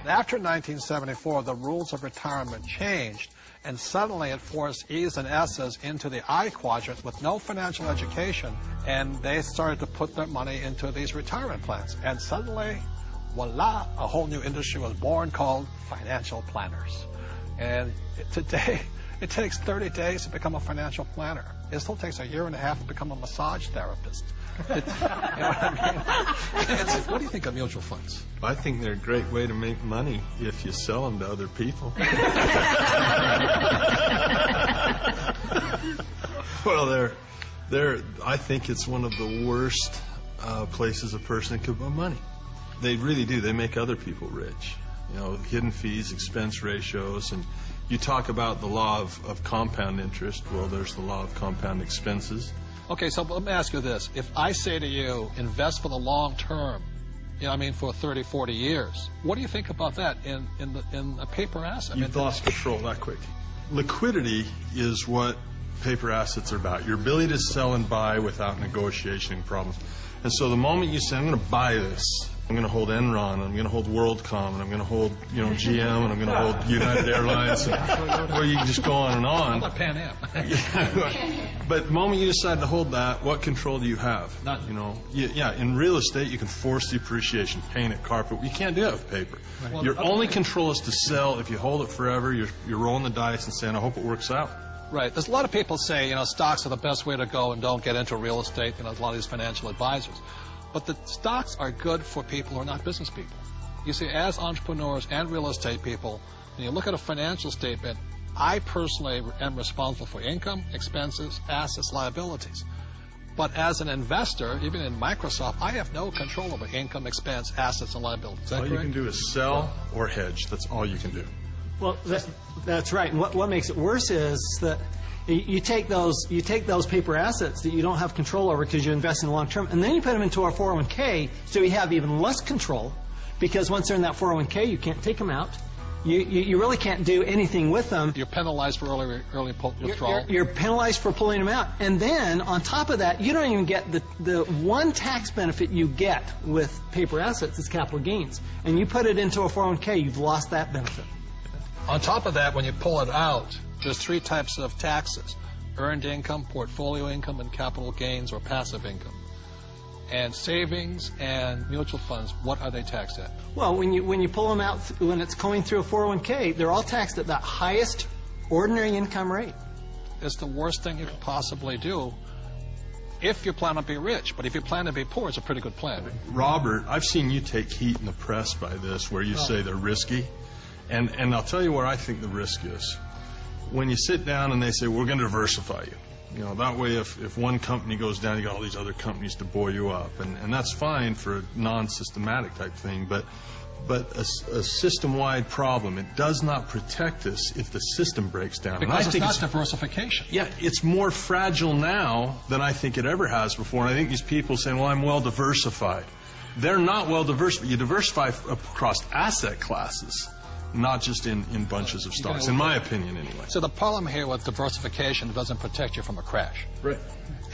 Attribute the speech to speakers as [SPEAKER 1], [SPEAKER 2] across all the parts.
[SPEAKER 1] After 1974, the rules of retirement changed, and suddenly it forced E's and S's into the I quadrant with no financial education, and they started to put their money into these retirement plans. And suddenly, voila, a whole new industry was born called financial planners. And today, it takes 30 days to become a financial planner. It still takes a year and a half to become a massage therapist. You know what I mean? What do you think of mutual funds?
[SPEAKER 2] I think they're a great way to make money if you sell them to other people. Well, I think it's one of the worst places a person could put money. They really do. They make other people rich. You know, hidden fees, expense ratios, and you talk about the law of compound interest. Well, there's the law of compound expenses.
[SPEAKER 1] Okay, so let me ask you this. If I say to you, invest for the long term, you know, I mean, for 30, 40 years, what do you think about that in a paper asset?
[SPEAKER 2] You've lost control that quick. Liquidity is what paper assets are about. Your ability to sell and buy without negotiation problems. And so the moment you say, I'm going to buy this, I'm going to hold Enron, I'm going to hold WorldCom, and I'm going to hold, you know, GM, and I'm going to hold United Airlines, and, well, you can just go on and on.
[SPEAKER 1] How about Pan Am?
[SPEAKER 2] But the moment you decide to hold that, what control do you have?
[SPEAKER 1] None.
[SPEAKER 2] You know, yeah, in real estate, you can force depreciation, paint it, carpet. You can't do that with paper.
[SPEAKER 1] Well,
[SPEAKER 2] Your only control is to sell. If you hold it forever, you're rolling the dice and saying, I hope it works out.
[SPEAKER 1] Right. There's a lot of people say, you know, stocks are the best way to go and don't get into real estate. You know, there's a lot of these financial advisors. But the stocks are good for people who are not business people. You see, as entrepreneurs and real estate people, when you look at a financial statement, I personally am responsible for income, expenses, assets, liabilities. But as an investor, even in Microsoft, I have no control over income, expense, assets, and liabilities. Is that correct?
[SPEAKER 2] All you can do is sell or hedge. That's all you can do.
[SPEAKER 3] Well, that's right. And what makes it worse is that you take those paper assets that you don't have control over because you invest in the long term, and then you put them into our 401k, so you have even less control, because once they're in that 401k, you can't take them out. You really can't do anything with them.
[SPEAKER 1] You're penalized for early withdrawal.
[SPEAKER 3] You're penalized for pulling them out. And then, on top of that, you don't even get the one tax benefit you get with paper assets is capital gains. And you put it into a 401k, you've lost that benefit.
[SPEAKER 1] On top of that, when you pull it out, there's three types of taxes: earned income, portfolio income, and capital gains or passive income. And savings and mutual funds, what are they taxed at?
[SPEAKER 3] Well, when you pull them out, when it's going through a 401k, they're all taxed at that highest ordinary income rate.
[SPEAKER 1] It's the worst thing you could possibly do if you plan to be rich. But if you plan to be poor, it's a pretty good plan.
[SPEAKER 2] Robert, I've seen you take heat in the press by this, where you say they're risky. And I'll tell you where I think the risk is. When you sit down and they say, we're going to diversify you. You know, that way if one company goes down, you got all these other companies to buoy you up. And that's fine for a non-systematic type thing, but a system-wide problem, it does not protect us if the system breaks down.
[SPEAKER 1] Because it's not diversification.
[SPEAKER 2] Yeah, it's more fragile now than I think it ever has before. And I think these people saying, well, I'm well diversified. They're not well diversified. You diversify across asset classes, not just in bunches of stocks, in my opinion anyway.
[SPEAKER 1] So the problem here with diversification doesn't protect you from a crash.
[SPEAKER 2] Right.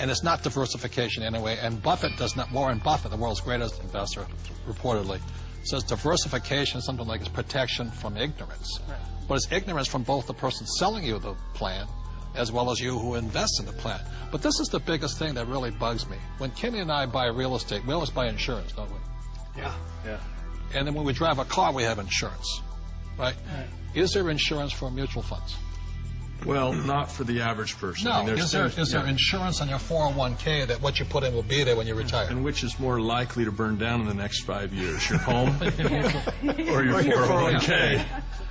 [SPEAKER 1] And it's not diversification anyway. And Buffett does not, Warren Buffett, the world's greatest investor, reportedly, says diversification is something like it's protection from ignorance. Right. But it's ignorance from both the person selling you the plan as well as you who invests in the plan. But this is the biggest thing that really bugs me. When Kenny and I buy real estate, we always buy insurance, don't we?
[SPEAKER 3] Yeah.
[SPEAKER 1] And then when we drive a car, we have insurance. Right? Is there insurance for mutual funds?
[SPEAKER 2] Well, not for the average person.
[SPEAKER 1] No.
[SPEAKER 2] I mean,
[SPEAKER 1] is there insurance on your 401k that what you put in will be there when you retire?
[SPEAKER 2] And which is more likely to burn down in the next 5 years, your home or your 401k?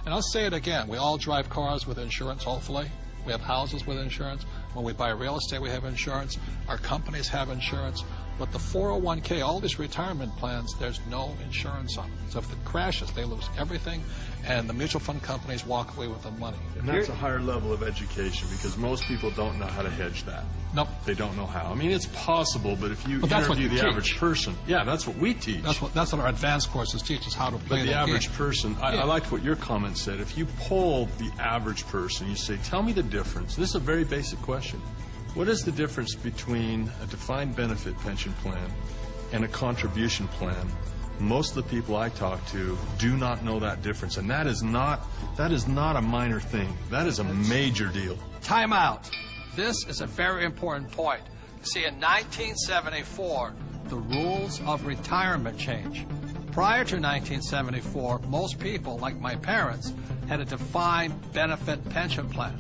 [SPEAKER 1] And I'll say it again. We all drive cars with insurance, hopefully. We have houses with insurance. When we buy real estate, we have insurance. Our companies have insurance. But the 401k, all these retirement plans, there's no insurance on them. So if it crashes, they lose everything, and the mutual fund companies walk away with the money.
[SPEAKER 2] And that's a higher level of education, because most people don't know how to hedge that.
[SPEAKER 1] Nope.
[SPEAKER 2] They don't know how. I mean, it's possible, but if you interview the average person, that's what we teach.
[SPEAKER 1] That's what our advanced courses teach us, how to play
[SPEAKER 2] the average person. I liked what your comment said. If you poll the average person, you say, tell me the difference. This is a very basic question. What is the difference between a defined benefit pension plan and a contribution plan Most of the people I talk to do not know that difference, and that is not a minor thing. That is a major deal.
[SPEAKER 1] Time out. This is a very important point. See, in 1974, the rules of retirement changed. Prior to 1974, most people, like my parents, had a defined benefit pension plan.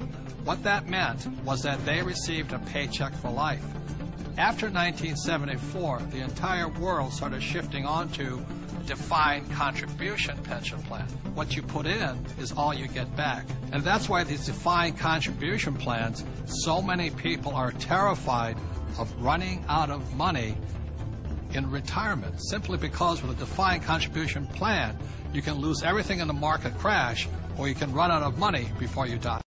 [SPEAKER 1] What that meant was that they received a paycheck for life. After 1974, the entire world started shifting onto a defined contribution pension plan. What you put in is all you get back. And that's why these defined contribution plans, so many people are terrified of running out of money in retirement, simply because with a defined contribution plan, you can lose everything in the market crash, or you can run out of money before you die.